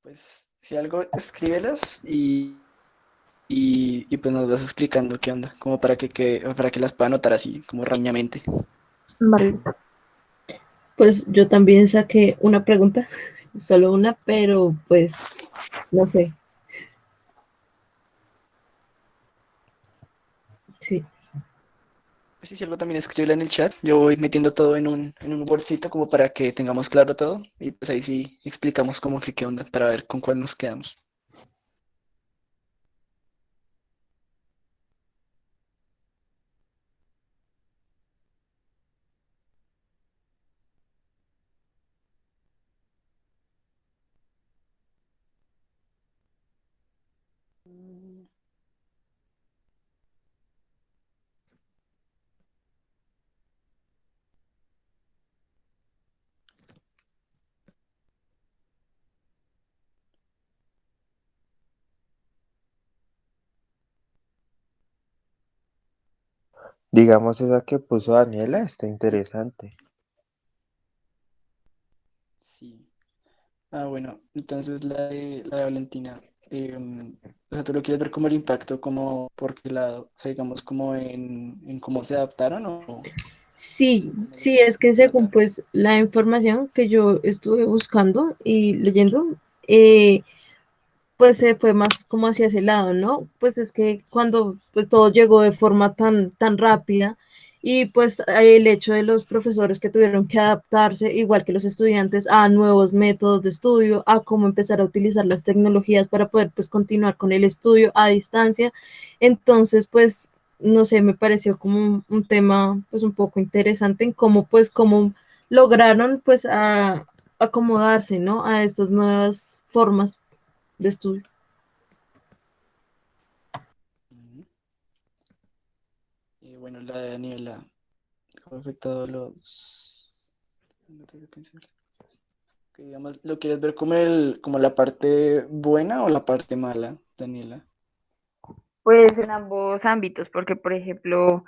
Pues si algo, escríbelas y pues nos vas explicando qué onda, como para que las pueda anotar así, como rañamente. Vale, listo. Pues yo también saqué una pregunta, solo una, pero pues no sé. Sí, Pues sí, si algo también escríbela en el chat, yo voy metiendo todo en un bolsito como para que tengamos claro todo y pues ahí sí explicamos como que qué onda para ver con cuál nos quedamos. Digamos, esa que puso Daniela está interesante. Sí. Ah, bueno, entonces la de Valentina, o sea, ¿tú lo quieres ver como el impacto, como por qué lado, o sea, digamos, como en cómo se adaptaron sí, o en el sí, es impacto que como según tal? pues la información que yo estuve buscando y leyendo, eh, pues se fue más como hacia ese lado, ¿no? Pues es que cuando pues todo llegó de forma tan rápida y pues el hecho de los profesores que tuvieron que adaptarse, igual que los estudiantes, a nuevos métodos de estudio, a cómo empezar a utilizar las tecnologías para poder pues continuar con el estudio a distancia. Entonces, pues, no sé, me pareció como un tema pues un poco interesante en cómo pues cómo lograron pues acomodarse, ¿no? A estas nuevas formas de estudio. Ujú. Y bueno, la de Daniela, ¿cómo ha afectado los... no tengo que pensar. Que digamos, ¿lo quieres ver como como la parte buena o la parte mala, Daniela? Pues en ambos ámbitos, porque por ejemplo,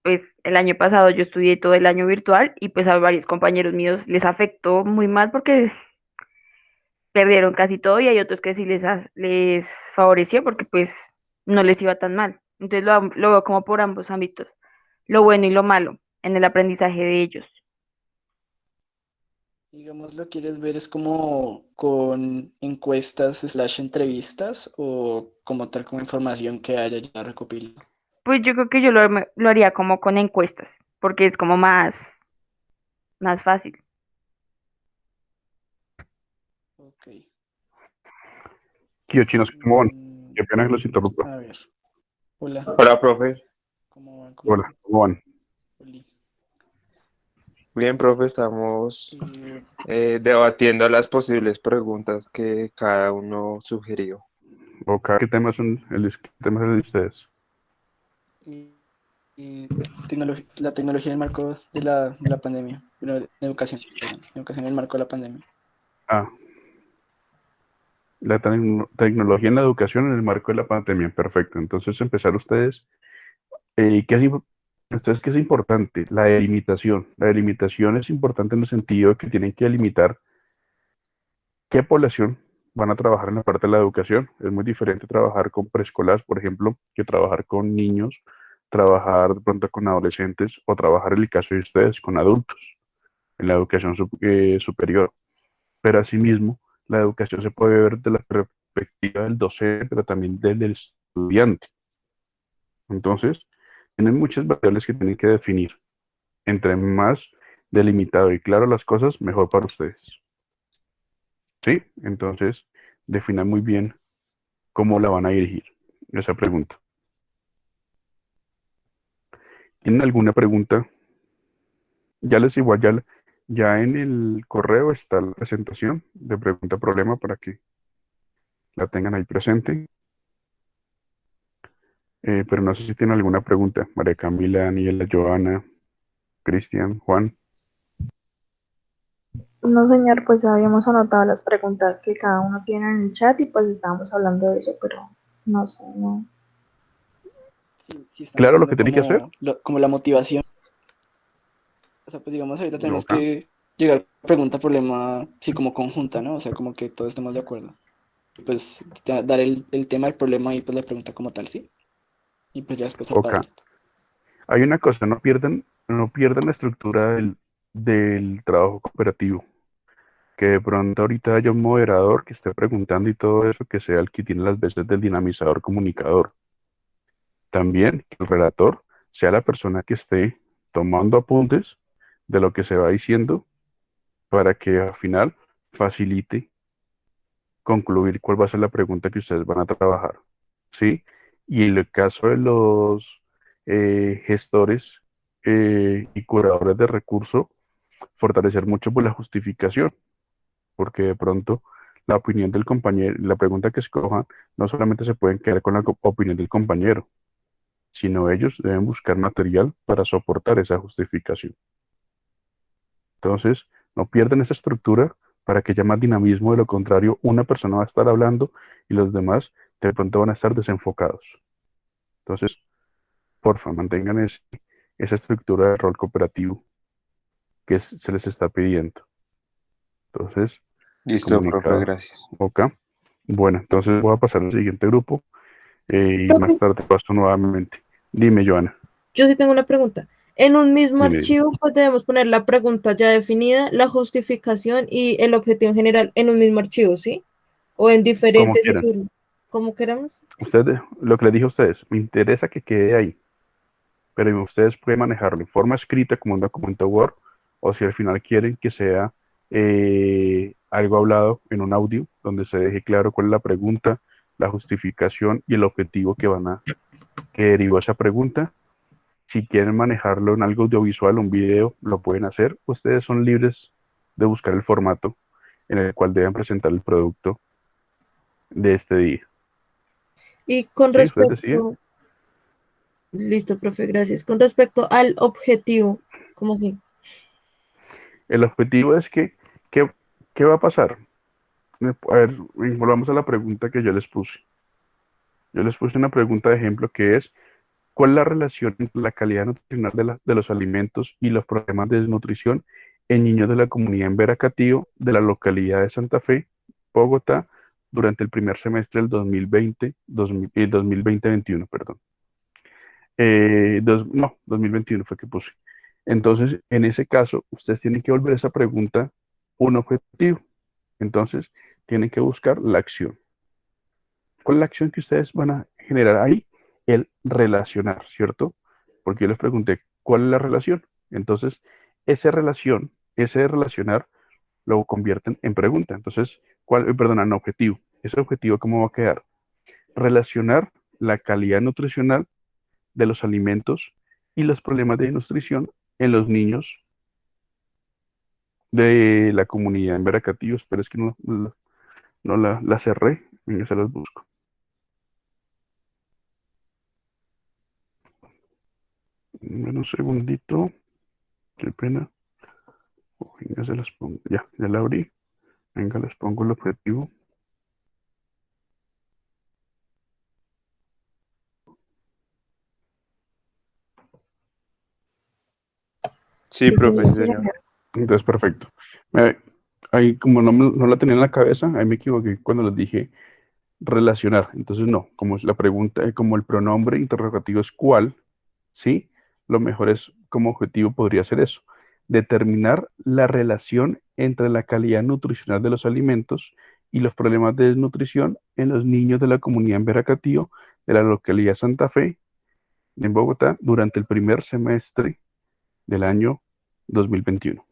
pues el año pasado yo estudié todo el año virtual y pues a varios compañeros míos les afectó muy mal porque perdieron casi todo y hay otros que sí les favoreció porque pues no les iba tan mal. Entonces lo veo como por ambos ámbitos, lo bueno y lo malo en el aprendizaje de ellos. Digamos, ¿lo quieres ver es como con encuestas slash entrevistas o como tal como información que haya ya recopilado? Pues yo creo que yo lo haría como con encuestas, porque es como más fácil. Ok. Tío, chinos, ¿cómo van? Mm, Qué pena que los interrumpa. a ver. Hola. Hola, profe. ¿Cómo van? ¿Cómo Hola, van? ¿cómo van? Oli. Bien, profe, estamos Eh, debatiendo las posibles preguntas que cada uno sugirió. Ok, ¿qué temas son qué temas son el de ustedes? y, y la tecnología en el marco de de la pandemia. Bueno, de educación, perdón. Educación en el marco de la pandemia. Ah, la tecnología en la educación en el marco de la pandemia. Perfecto. Entonces, empezar ustedes. ¿Qué es, ustedes qué es importante? La delimitación. La delimitación es importante en el sentido de que tienen que delimitar qué población van a trabajar en la parte de la educación. Es muy diferente trabajar con preescolar, por ejemplo, que trabajar con niños, trabajar de pronto con adolescentes o trabajar en el caso de ustedes con adultos en la educación superior. Pero asimismo, la educación se puede ver de la perspectiva del docente, pero también del estudiante. Entonces, tienen muchas variables que tienen que definir. Entre más delimitado y claro las cosas, mejor para ustedes. ¿Sí? Entonces, definan muy bien cómo la van a dirigir esa pregunta. ¿Tienen alguna pregunta? Ya les igual, ya en el correo está la presentación de pregunta-problema para que la tengan ahí presente. Pero no sé si tienen alguna pregunta. María Camila, Daniela, Joana, Cristian, Juan. No, señor, pues habíamos anotado las preguntas que cada uno tiene en el chat y pues estábamos hablando de eso, pero no sé, no. Sí, sí, estamos Claro lo que viendo tienen que hacer. como, como la motivación. O sea, pues digamos, ahorita tenemos Ok. que llegar a pregunta, problema, sí, como conjunta, ¿no? O sea, como que todos estemos de acuerdo. pues dar el tema del problema y pues la pregunta como tal, ¿sí? Y pues ya después al Ok. padrino. Hay una cosa, no pierdan la estructura del trabajo cooperativo. Que de pronto ahorita haya un moderador que esté preguntando y todo eso, que sea el que tiene las veces del dinamizador comunicador. También que el relator sea la persona que esté tomando apuntes de lo que se va diciendo para que al final facilite concluir cuál va a ser la pregunta que ustedes van a trabajar, ¿sí? Y en el caso de los gestores y curadores de recursos, fortalecer mucho pues, la justificación, porque de pronto la opinión del compañero, la pregunta que escojan, no solamente se pueden quedar con la opinión del compañero, sino ellos deben buscar material para soportar esa justificación. Entonces, no pierdan esa estructura para que haya más dinamismo, de lo contrario, una persona va a estar hablando y los demás de pronto van a estar desenfocados. Entonces, porfa, mantengan esa estructura de rol cooperativo que se les está pidiendo. Entonces, Listo, profe, comunicado. gracias. Ok. Bueno, entonces voy a pasar al siguiente grupo y más Profe, tarde paso nuevamente. Dime, Joana. yo sí tengo una pregunta. En un mismo Dime, archivo, pues debemos poner la pregunta ya definida, la justificación y el objetivo en general en un mismo archivo, ¿sí? O en como diferentes y quieran. como queramos. Ustedes, lo que les dije a ustedes, me interesa que quede ahí, pero ustedes pueden manejarlo en forma escrita como un documento Word, o si al final quieren que sea algo hablado en un audio, donde se deje claro cuál es la pregunta, la justificación y el objetivo que derivó esa pregunta. Si quieren manejarlo en algo audiovisual, un video, lo pueden hacer. Ustedes son libres de buscar el formato en el cual deben presentar el producto de este día. Y con ¿Sí? Ustedes deciden. respecto, listo, profe, gracias. Con respecto al objetivo, ¿cómo así? El objetivo es que, ¿qué, qué va a pasar? A ver, volvamos a la pregunta que yo les puse. Yo les puse una pregunta de ejemplo que es, ¿cuál es la relación entre la calidad nutricional de los alimentos y los problemas de desnutrición en niños de la comunidad en Veracatío, de la localidad de Santa Fe, Bogotá, durante el primer semestre del 2020, 2020-21, perdón? No, 2021 fue que puse. Entonces, en ese caso, ustedes tienen que volver esa pregunta un objetivo. Entonces, tienen que buscar la acción. ¿Cuál es la acción que ustedes van a generar ahí? El relacionar, ¿cierto? Porque yo les pregunté, ¿cuál es la relación? Entonces, esa relación, ese relacionar, lo convierten en pregunta. Entonces, perdón, en objetivo. ¿Ese objetivo cómo va a quedar? Relacionar la calidad nutricional de los alimentos y los problemas de nutrición en los niños de la comunidad en Veracatío. Pero es que no la cerré. Venga, se las busco. Un segundito. Qué pena. Venga, se las pongo. Ya la abrí. Venga, les pongo el objetivo. Sí, profe, sí, Sí, señor. señor. Entonces, perfecto. Me- Ahí, como no la tenía en la cabeza, ahí me equivoqué cuando les dije relacionar. Entonces, no, como es la pregunta, como el pronombre interrogativo es cuál, ¿sí? Lo mejor es, como objetivo podría ser eso, determinar la relación entre la calidad nutricional de los alimentos y los problemas de desnutrición en los niños de la comunidad en Veracatío, de la localidad Santa Fe, en Bogotá, durante el primer semestre del año 2021.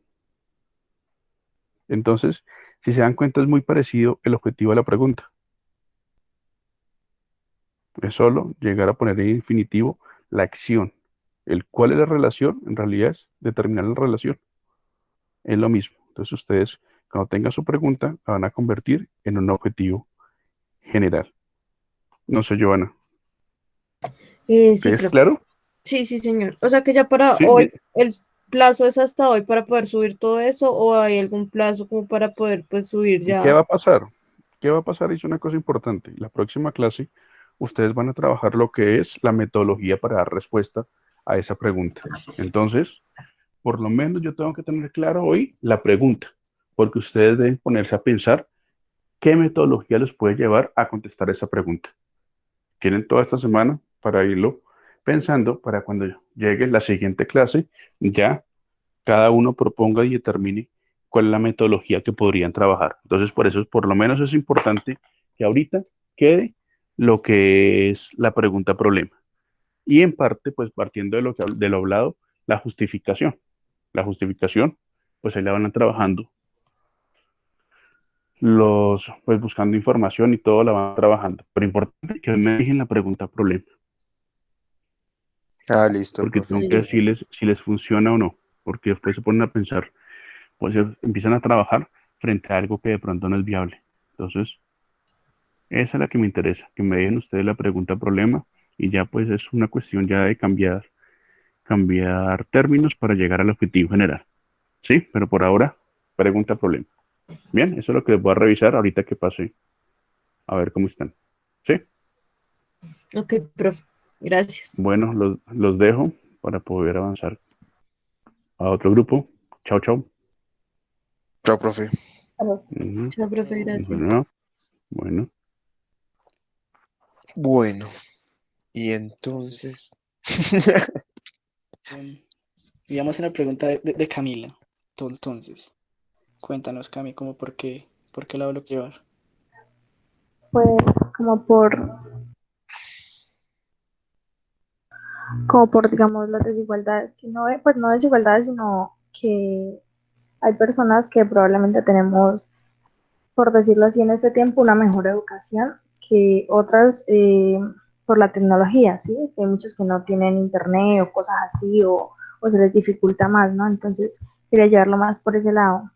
Entonces, si se dan cuenta, es muy parecido el objetivo de la pregunta. Es solo llegar a poner en infinitivo la acción. El cuál es la relación, en realidad es determinar la relación. Es lo mismo. Entonces ustedes, cuando tengan su pregunta, la van a convertir en un objetivo general. No sé, Giovanna. Sí, ¿Es profe. claro? Sí, sí, señor. O sea que ya para Sí. hoy, el plazo es hasta hoy para poder subir todo eso, o hay algún plazo como para poder pues subir ¿Qué ya. va a pasar? ¿Qué va a pasar? Es una cosa importante. La próxima clase, ustedes van a trabajar lo que es la metodología para dar respuesta a esa pregunta. Entonces, por lo menos yo tengo que tener claro hoy la pregunta, porque ustedes deben ponerse a pensar ¿qué metodología los puede llevar a contestar esa pregunta? Tienen toda esta semana para irlo pensando para cuando llegue la siguiente clase, ya cada uno proponga y determine cuál es la metodología que podrían trabajar. Entonces, por eso, por lo menos es importante que ahorita quede lo que es la pregunta problema. Y en parte, pues partiendo de lo hablado, la justificación. La justificación, pues ahí la van a trabajando pues buscando información y todo la van trabajando. Pero importante que me dejen la pregunta problema, Ah, listo, porque profe. tengo que Listo. decirles si les funciona o no, porque después se ponen a pensar, pues empiezan a trabajar frente a algo que de pronto no es viable. Entonces, esa es la que me interesa, que me dejen ustedes la pregunta problema y ya pues es una cuestión ya de cambiar términos para llegar al objetivo general. Sí, pero por ahora, pregunta problema. Bien, eso es lo que les voy a revisar ahorita que pase, a ver cómo están. Sí, Ok, profe. Gracias. bueno, los dejo para poder avanzar a otro grupo. Chao, chao. Chao, profe. Ujú. Chao, profe. Chao. Gracias. Bueno, bueno. Bueno, y Entonces, entonces, em, digamos en la pregunta de Camila. Entonces, cuéntanos, Cami, como por qué lado lo quiero llevar. Pues como por, como por, digamos, las desigualdades que no ve, pues no desigualdades, sino que hay personas que probablemente tenemos, por decirlo así, en este tiempo una mejor educación que otras por la tecnología, ¿sí? Hay muchos que no tienen internet o cosas así o se les dificulta más, ¿no? Entonces, quería llevarlo más por ese lado.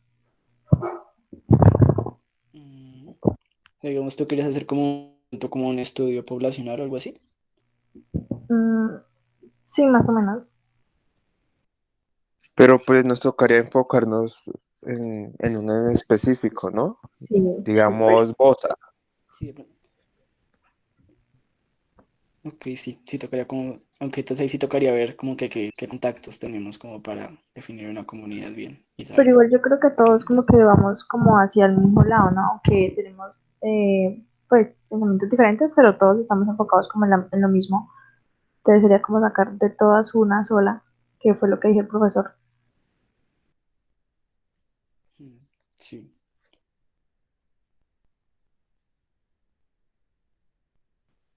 Mm, digamos, tú querías hacer como un estudio poblacional o algo así. Mm, sí, más o menos. pero pues nos tocaría enfocarnos en uno en específico, ¿no? Sí, sí, pues. Digamos, Bosa. Sí, ok, sí, sí tocaría como, aunque entonces ahí sí tocaría ver como que qué contactos tenemos como para definir una comunidad bien y Pero saber igual yo creo que qué todos como contacto. que vamos como hacia el mismo lado, ¿no? Aunque tenemos pues pensamientos diferentes, pero todos estamos enfocados como en lo mismo. Entonces sería como sacar de todas una sola, que fue lo que dijo el profesor. Mm, sí,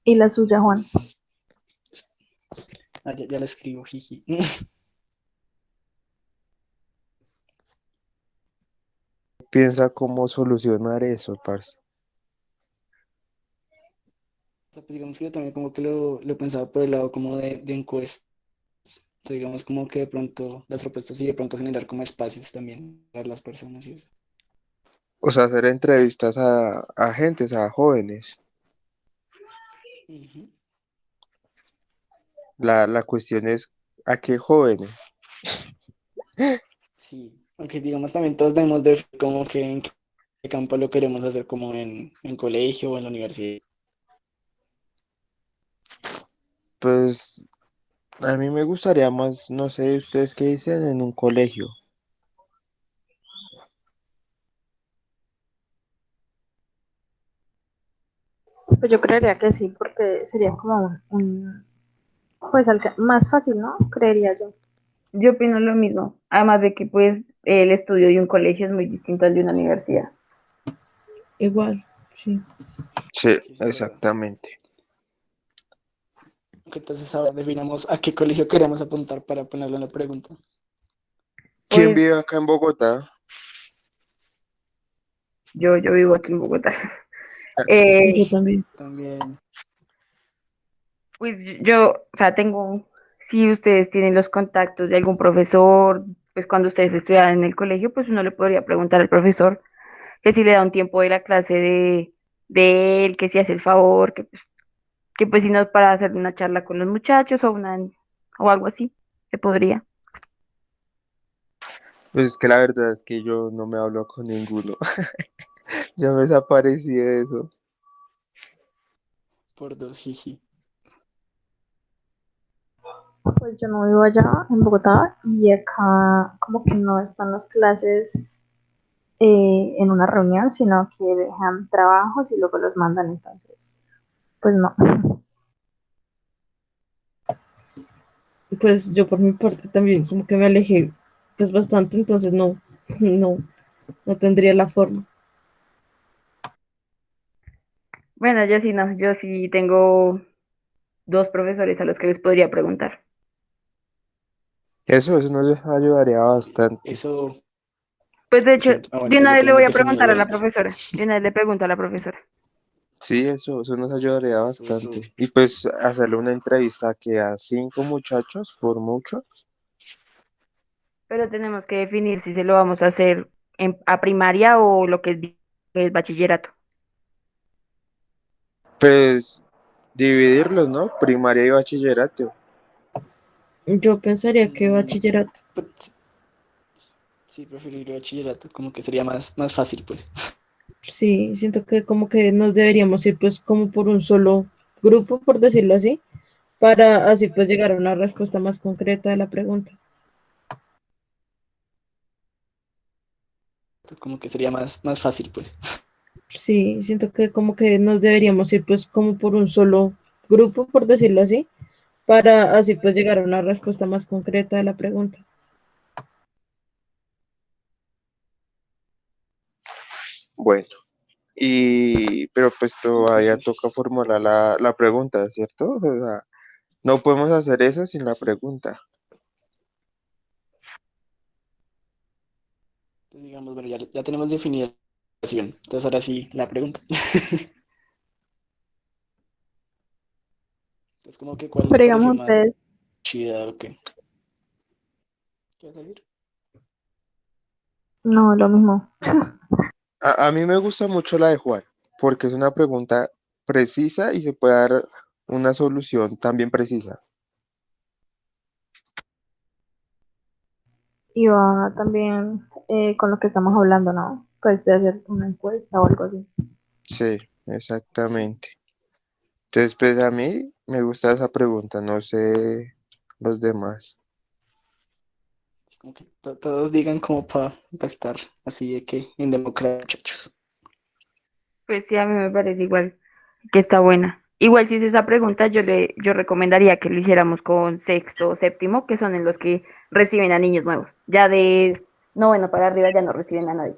Y la suya, Juan. entonces, ya la escribo, jiji. Piensa cómo solucionar eso, parce. O sea, pues digamos que yo también como que lo pensaba por el lado como de encuestas. O sea, digamos como que de pronto las propuestas y de pronto generar como espacios también para las personas y eso. O sea, hacer entrevistas a gentes, a jóvenes. Ujú. La cuestión es, ¿a qué jóvenes? Sí, aunque digamos también todos debemos de ver como que en qué campo lo queremos hacer como en colegio o en la universidad. Pues a mí me gustaría más, no sé, ustedes qué dicen en un colegio. Pues yo creería que sí, porque sería como pues más fácil, ¿no? Creería yo. Yo opino lo mismo. Además de que pues el estudio de un colegio es muy distinto al de una universidad. Igual, sí. Sí, Sí, eso es verdad. exactamente. Ok, entonces ahora definamos a qué colegio queremos apuntar para ponerlo en la pregunta. ¿Quién Pues vive acá en Bogotá? yo vivo aquí en Bogotá. Yo Eh, también. También. pues o sea, si ustedes tienen los contactos de algún profesor, pues cuando ustedes estudiaban en el colegio, pues uno le podría preguntar al profesor que si le da un tiempo de la clase de él, que si hace el favor, que pues si no para hacer una charla con los muchachos o algo así, se podría. Pues es que la verdad es que yo no me hablo con ninguno. Ya me desaparecí de eso. Por dos, jiji. Pues yo no vivo allá en Bogotá y acá como que no están las clases en una reunión, sino que dejan trabajos y luego los mandan. Entonces, pues no. Pues yo por mi parte también como que me alejé pues bastante, entonces no, no, no tendría la forma. Bueno, yo sí no, yo sí tengo dos profesores a los que les podría preguntar. Eso nos ayudaría bastante. Eso, Pues de hecho, sí. Ah, bueno, de entonces una ya vez le voy tenemos a preguntar definido a la profesora. De una vez le pregunto a la profesora. Sí, eso nos ayudaría eso. bastante. Y pues hacerle una entrevista que a 5 muchachos, por mucho. Pero tenemos que definir si se lo vamos a hacer a primaria o lo que es bachillerato. Pues dividirlos, ¿no? Primaria y bachillerato. Yo pensaría que mm, bachillerato, pues, sí, preferiría bachillerato, como que sería más fácil, pues. sí, siento que como que nos deberíamos ir pues como por un solo grupo, por decirlo así, para así pues llegar a una respuesta más concreta de la pregunta. Como que sería más fácil, pues. Sí, siento que como que nos deberíamos ir pues como por un solo grupo, por decirlo así, para así pues llegar a una respuesta más concreta de la pregunta. Bueno, pero pues todavía toca Entonces, formular la pregunta, ¿cierto? O sea, no podemos hacer eso sin la sí. pregunta. Entonces, digamos, bueno, ya tenemos definida la situación. Entonces, ahora sí, la pregunta. Es como que, ¿cuál les Pero pareció digamos más ustedes, chida o qué? ¿Qué vas a decir? no, lo mismo. A mí me gusta mucho la de Juan, porque es una pregunta precisa y se puede dar una solución también precisa. Y va también con lo que estamos hablando, ¿no? Pues de hacer una encuesta o algo así. Sí, Sí. exactamente. Entonces, pues a mí me gusta esa pregunta, no sé los demás. Como que todos digan como para estar así de que en democracia, muchachos. Pues sí, a mí me parece igual que está buena. Igual si es esa pregunta, yo recomendaría que lo hiciéramos con sexto o séptimo, que son en los que reciben a niños nuevos. Ya de noveno para arriba ya no reciben a nadie.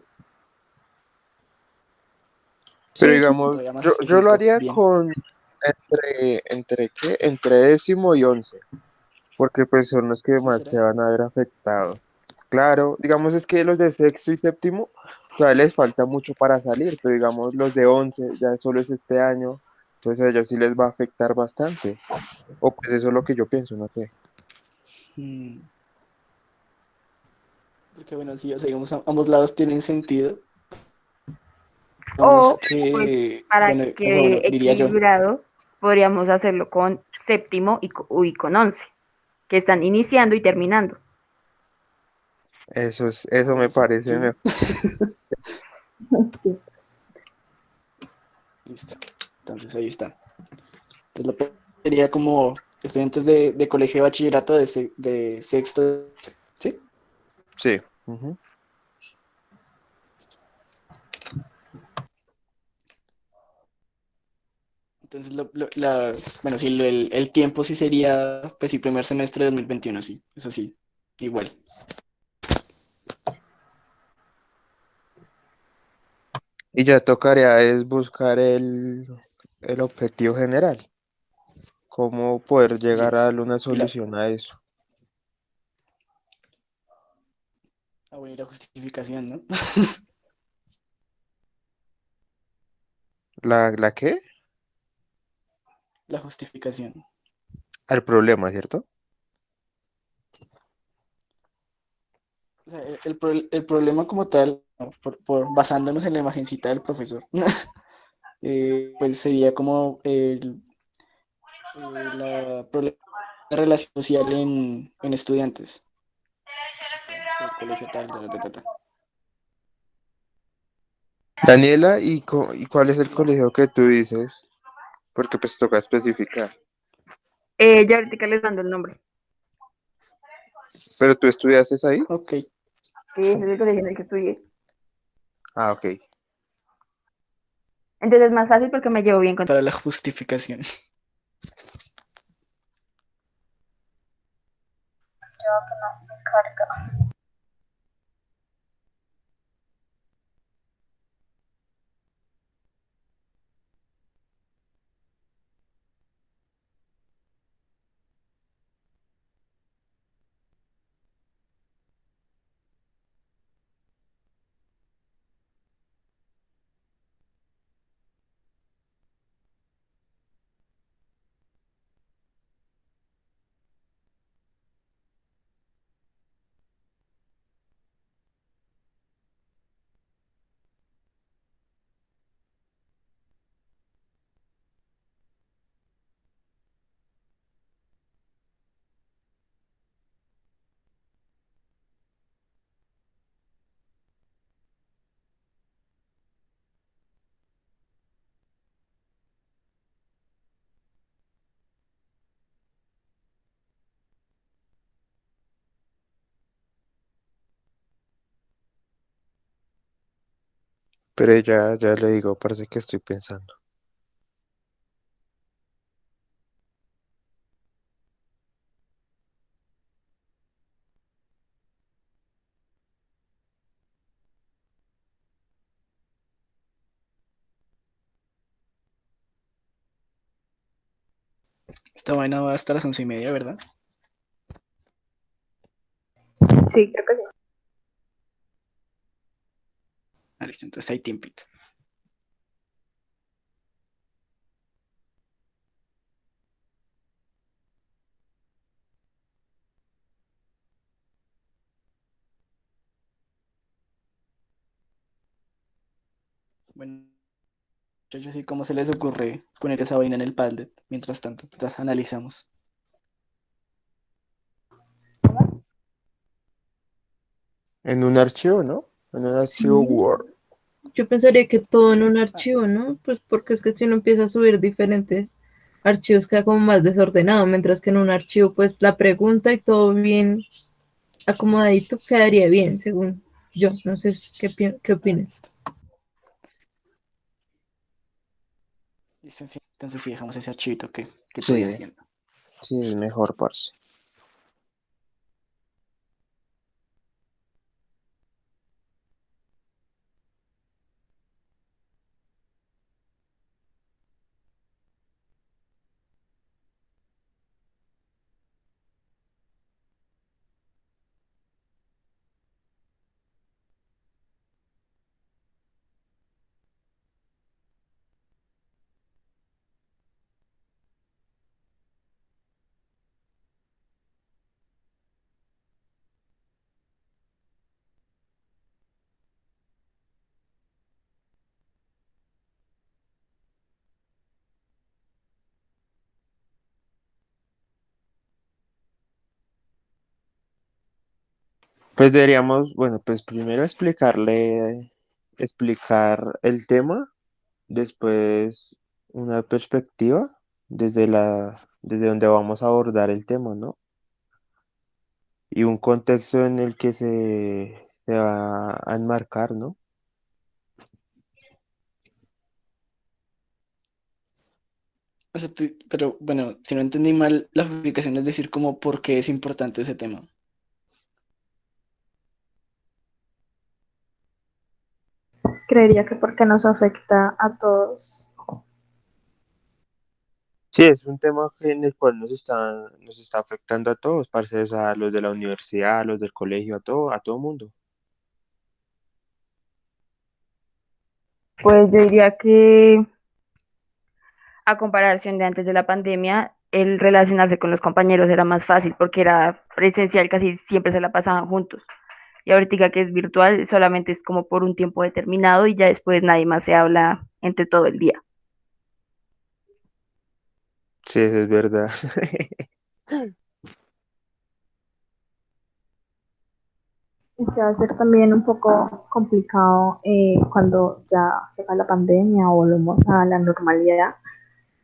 Pero Sí, Sí, digamos, todavía más yo lo específico. haría Bien. con ¿entre qué? Entre 10.º y 11, porque pues son los que ¿Sí más se será? van a ver afectados. Claro, digamos es que los de sexto y séptimo todavía les falta mucho para salir, pero digamos los de 11 ya solo es este año, entonces a ellos sí les va a afectar bastante. O pues eso es lo que yo pienso, no sé. Mm, porque bueno, sí, o sea, digamos, ambos lados tienen sentido. Digamos O, pues, que, para bueno, que o sea, quede bueno, diría yo. equilibrado, podríamos hacerlo con séptimo y con once, que están iniciando y terminando. Eso me Bueno, sí, parece sí, mejor. Sí. listo. Entonces ahí está. Entonces sería como estudiantes de colegio de bachillerato de sexto, ¿sí? Sí. Ujú. Entonces, bueno, sí, el tiempo sí sería, pues sí, primer semestre de 2021, sí, eso sí, igual. Y ya tocaría es buscar el objetivo general, cómo poder llegar a Yes. darle una Y solución a eso. bueno, y la justificación, ¿no? ¿La qué? La justificación. Al problema, ¿cierto? O sea, el problema como tal, ¿no? Basándonos en la imagencita del profesor, pues sería como la problema de relación social en estudiantes. El colegio tal, ta, ta, ta, ta. Daniela, ¿y cuál es el colegio que tú dices? Porque pues toca especificar. Ya ahorita les mando el nombre. ¿Pero tú estudiaste ahí? Ok, Que es el colegio en el que estudié. Ah, ok. Entonces es más fácil porque me llevo bien con... Para la justificación. Me carga. Pero ya le digo, parece que estoy pensando. Esta vaina va hasta las 11:30, ¿verdad? Sí, creo que sí. Ah, listo, entonces hay tiempito. Bueno, yo sé cómo se les ocurre poner esa vaina en el Padlet mientras tanto, mientras analizamos. En un archivo, ¿no? En un archivo Sí, Word. yo pensaría que todo en un archivo, ¿no? Pues porque es que si uno empieza a subir diferentes archivos queda como más desordenado, mientras que en un archivo pues la pregunta y todo bien acomodadito quedaría bien, según yo. No sé qué Ah, opinas. listo. Listo, sí. Entonces sí dejamos ese archivito que estoy Sí, haciendo. sí, es mejor, parce. Pues deberíamos, bueno, pues primero explicar el tema, después una perspectiva desde donde vamos a abordar el tema, ¿no? Y un contexto en el que se va a enmarcar, ¿no? O sea, pero bueno, si no entendí mal, la justificación es decir como por qué es importante ese tema. Creería que porque nos afecta a todos. Sí, es un tema en el cual nos está afectando a todos, parce, o sea, a los de la universidad, a los del colegio, a todo mundo. Pues yo diría que a comparación de antes de la pandemia, el relacionarse con los compañeros era más fácil porque era presencial, casi siempre se la pasaban juntos. Y ahorita que es virtual, solamente es como por un tiempo determinado y ya después nadie más se habla entre todo el día. Sí, eso es verdad. Y que va a ser también un poco complicado cuando ya se acabe la pandemia o volvemos a la normalidad,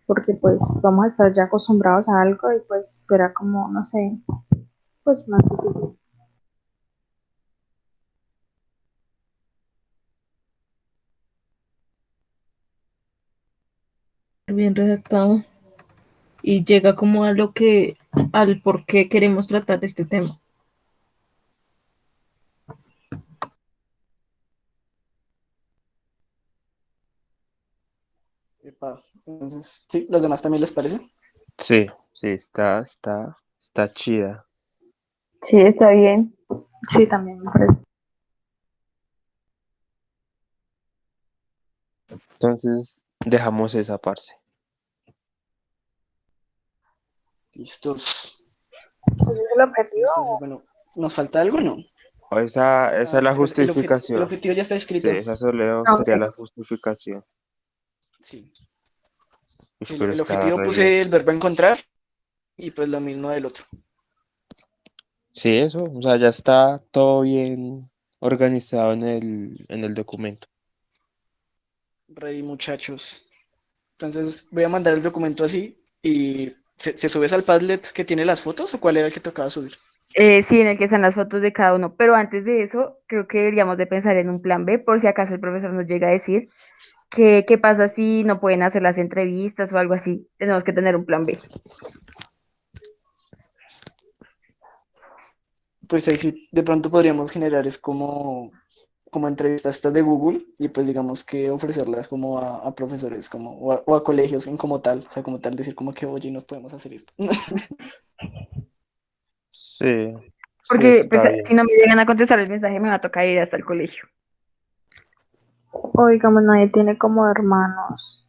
porque pues vamos a estar ya acostumbrados a algo y pues será como, no sé, pues más difícil. bien redactado y llega como a al por qué queremos tratar este tema. Epa, entonces, sí, ¿los demás también les parece? Sí, sí, está chida. Sí, está bien. Sí, también me parece. Entonces, dejamos esa parte. Listo. Ese es el Entonces, objetivo. bueno, ¿nos falta algo o no? Esa es la Pues el justificación. objetivo ya está Sí, escrito. esa solo Ah, sería ok. la justificación. Sí. Uy, Sí, pero el está objetivo re bien. puse el verbo encontrar y pues lo mismo del otro. Sí, eso, o sea, ya está todo bien organizado en el documento. Ready, muchachos. Entonces voy a mandar el documento así y ¿se subes al Padlet que tiene las fotos o cuál era el que tocaba subir? Sí, en el que están las fotos de cada uno, pero antes de eso, creo que deberíamos de pensar en un plan B por si acaso el profesor nos llega a decir qué pasa si no pueden hacer las entrevistas o algo así. Tenemos que tener un plan B. Pues ahí sí, de pronto podríamos generar es como entrevistas estas de Google y pues digamos que ofrecerlas como a profesores como, o a colegios en como tal, o sea, como tal decir como que oye, no podemos hacer esto. Sí, sí, Porque pues, está bien. si no me llegan a contestar el mensaje, me va a tocar ir hasta el colegio. O digamos, nadie tiene como hermanos